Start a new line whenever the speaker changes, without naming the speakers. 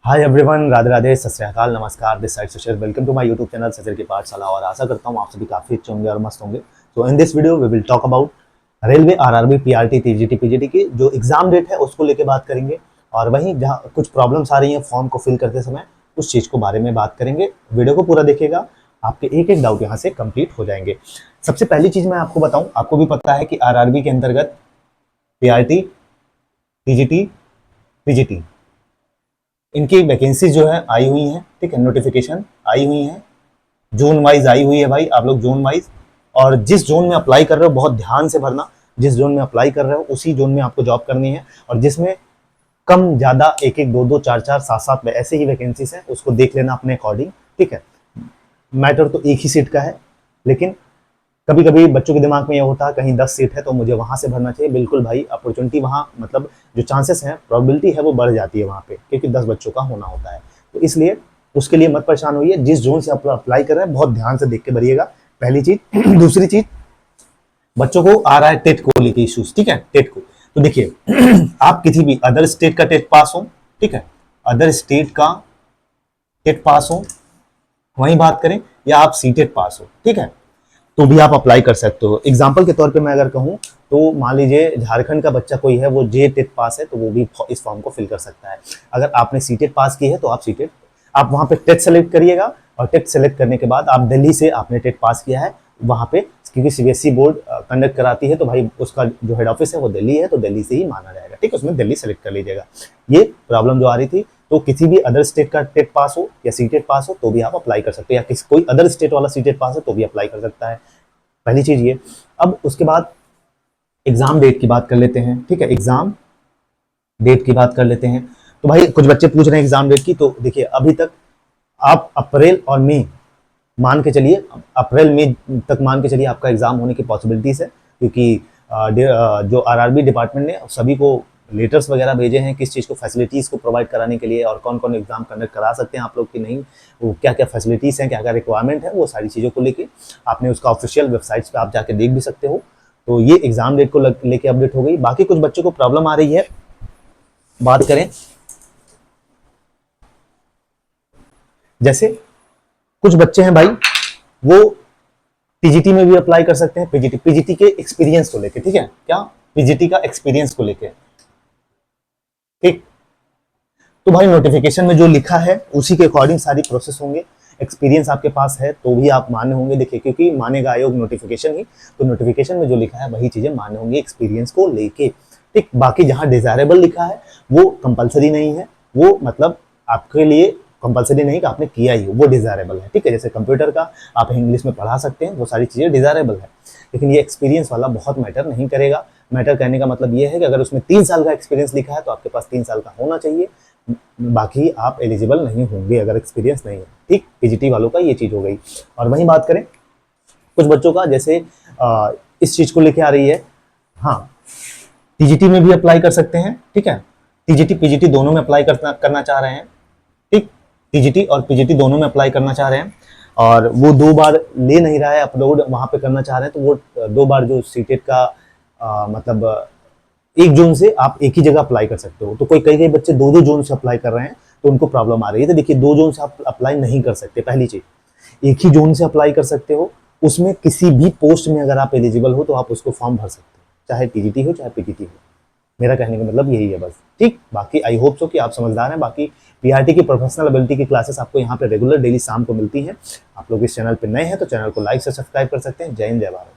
Hi everyone, Radhe Radhe, सत श्री अकाल, नमस्कार। This side Sushil, welcome to my YouTube channel Sachar की पाठशाला। और आशा करता हूँ आप सभी काफी अच्छे होंगे और मस्त होंगे। तो in this video we will talk about railway RRB PRT TGT PGT की जो एग्जाम डेट है उसको लेके बात करेंगे। और वहीं जहाँ कुछ प्रॉब्लम्स आ रही हैं फॉर्म को फिल करते समय, उस चीज को बारे में बात करेंगे। वीडियो को पूरा देखिएगा, आपके एक एक डाउट यहाँ से कंप्लीट हो जाएंगे। सबसे पहली चीज मैं आपको बताऊं, आपको भी पता है कि आरआरबी के अंतर्गत पीआरटी, टीजीटी, पीजीटी इनकी वैकेंसी जो है आई हुई है। ठीक है, नोटिफिकेशन आई हुई है, जोन वाइज आई हुई है भाई। आप लोग जोन वाइज और जिस जोन में अप्लाई कर रहे हो बहुत ध्यान से भरना। जिस जोन में अप्लाई कर रहे हो उसी जोन में आपको जॉब करनी है। और जिसमें कम ज्यादा एक एक दो दो चार चार सात सात ऐसे ही वैकेंसीज हैं, उसको देख लेना अपने अकॉर्डिंग। ठीक है, मैटर तो एक ही सीट का है, लेकिन कभी कभी बच्चों के दिमाग में ये होता है कहीं 10 सीट है तो मुझे वहां से भरना चाहिए। बिल्कुल भाई, अपॉर्चुनिटी वहां मतलब जो चांसेस हैं, प्रोबेबिलिटी है वो बढ़ जाती है वहां पे, क्योंकि 10 बच्चों का होना होता है। तो इसलिए उसके लिए मत परेशान होइए। जिस जोन से आप अप्लाई कर रहे हैं बहुत ध्यान से देख के भरिएगा, पहली चीज। दूसरी चीज, बच्चों को आ रहा है टेट को लेके इश्यूज। ठीक है, टेट को तो देखिए आप किसी भी अदर स्टेट का टेट पास हो, ठीक है, अदर स्टेट का टेट पास हो, वहीं बात करें, या आप सीटेट पास हो, ठीक है, तो भी आप अप्लाई कर सकते हो। एग्जाम्पल के तौर पे मैं अगर कहूँ तो मान लीजिए झारखंड का बच्चा कोई है, वो जे टेट पास है, तो वो भी इस फॉर्म को फिल कर सकता है। अगर आपने सीटेट पास की है तो आप सीटेट, आप वहां पे टेट सेलेक्ट करिएगा। और टेट सेलेक्ट करने के बाद आप दिल्ली से आपने टेट पास किया है वहां पे, क्योंकि सीबीएसई बोर्ड कंडक्ट कराती है, तो भाई उसका जो हेड ऑफिस है वो दिल्ली है, तो दिल्ली से ही माना जाएगा। ठीक है, उसमें दिल्ली सेलेक्ट कर लीजिएगा। ये प्रॉब्लम जो आ रही थी, तो किसी भी अदर स्टेट का टेट पास हो या सीटेट पास हो तो भी आप अप्लाई कर सकते हो, या किसी कोई अदर स्टेट वाला सीटेट पास हो तो भी अप्लाई कर सकता है। पहली चीज ये। अब उसके बाद एग्जाम डेट की बात कर लेते हैं। ठीक है, एग्जाम डेट की बात कर लेते हैं। तो भाई कुछ बच्चे पूछ रहे हैं एग्जाम डेट की, तो देखिए अभी तक आप अप्रैल और मई मान के चलिए, अप्रैल मई तक मान के चलिए आपका एग्जाम होने की पॉसिबिलिटीज है। क्योंकि जो आरआरबी डिपार्टमेंट ने सभी को लेटर्स वगैरह भेजे हैं किस चीज़ को, फैसिलिटीज़ को प्रोवाइड कराने के लिए, और कौन कौन एग्जाम कंडक्ट करा सकते हैं आप लोग की नहीं, वो क्या क्या फैसिलिटीज़ हैं, क्या क्या रिक्वायरमेंट है, वो सारी चीज़ों को लेके आपने उसका ऑफिशियल वेबसाइट्स पे आप जाके देख भी सकते हो। तो ये एग्जाम डेट को लेके अपडेट हो गई। बाकी कुछ बच्चों को प्रॉब्लम आ रही है, बात करें जैसे कुछ बच्चे हैं भाई, वो पीजीटी में भी अप्लाई कर सकते हैं, पीजीटी के एक्सपीरियंस को लेके। ठीक है, क्या पीजीटी का एक्सपीरियंस को लेके। ठीक, तो भाई नोटिफिकेशन में जो लिखा है उसी के अकॉर्डिंग सारी प्रोसेस होंगे। एक्सपीरियंस आपके पास है तो भी आप मान्य होंगे। देखिए, क्योंकि मानेगा आयोग नोटिफिकेशन ही, तो नोटिफिकेशन में जो लिखा है वही चीजें मान्य होंगी एक्सपीरियंस को लेके। ठीक, बाकी जहां डिजायरेबल लिखा है वो कंपलसरी नहीं है, वो मतलब आपके लिए कंपलसरी नहीं कि आपने किया ही हो, वो डिजायरेबल है। ठीक है, जैसे कंप्यूटर का आप इंग्लिश में पढ़ा सकते हैं, वो सारी चीजें डिजायरेबल है। लेकिन ये एक्सपीरियंस वाला बहुत मैटर नहीं करेगा। मैटर करने का मतलब ये है कि अगर उसमें 3 साल का एक्सपीरियंस लिखा है तो आपके पास 3 साल का होना चाहिए, बाकी आप एलिजिबल नहीं होंगे अगर एक्सपीरियंस नहीं है। ठीक, पीजीटी वालों का ये चीज हो गई। और वहीं बात करें कुछ बच्चों का, जैसे इस चीज को लेके आ रही है, हाँ टीजीटी में भी अप्लाई कर सकते हैं। ठीक है, टीजीटी पीजीटी दोनों में अप्लाई करना चाह रहे हैं। ठीक, टीजीटी और पीजीटी दोनों में अप्लाई करना चाह रहे हैं, और वो 2 बार ले नहीं रहा है अपलोड, वहां पे करना चाह रहे हैं, तो वो 2 बार जो सीटेट का मतलब एक जोन से आप एक ही जगह अप्लाई कर सकते हो। तो कई कई बच्चे 2 जोन से अप्लाई कर रहे हैं, तो उनको प्रॉब्लम आ रही है। तो देखिए, 2 जोन से आप अप्लाई नहीं कर सकते। पहली चीज, एक ही जोन से अप्लाई कर सकते हो, उसमें किसी भी पोस्ट में अगर आप एलिजिबल हो तो आप उसको फॉर्म भर सकते हो, चाहे टीजीटी हो चाहे पीजीटी हो। मेरा कहने का मतलब यही है बस। ठीक, बाकी आई होप सो कि आप समझदार हैं। बाकी पीआरटी की प्रोफेशनल एबिलिटी की क्लासेस आपको यहाँ पे रेगुलर डेली शाम को मिलती हैं। आप लोग इस चैनल पे नए हैं तो चैनल को लाइक से सब्सक्राइब कर सकते हैं। जय हिंद, जय भारत।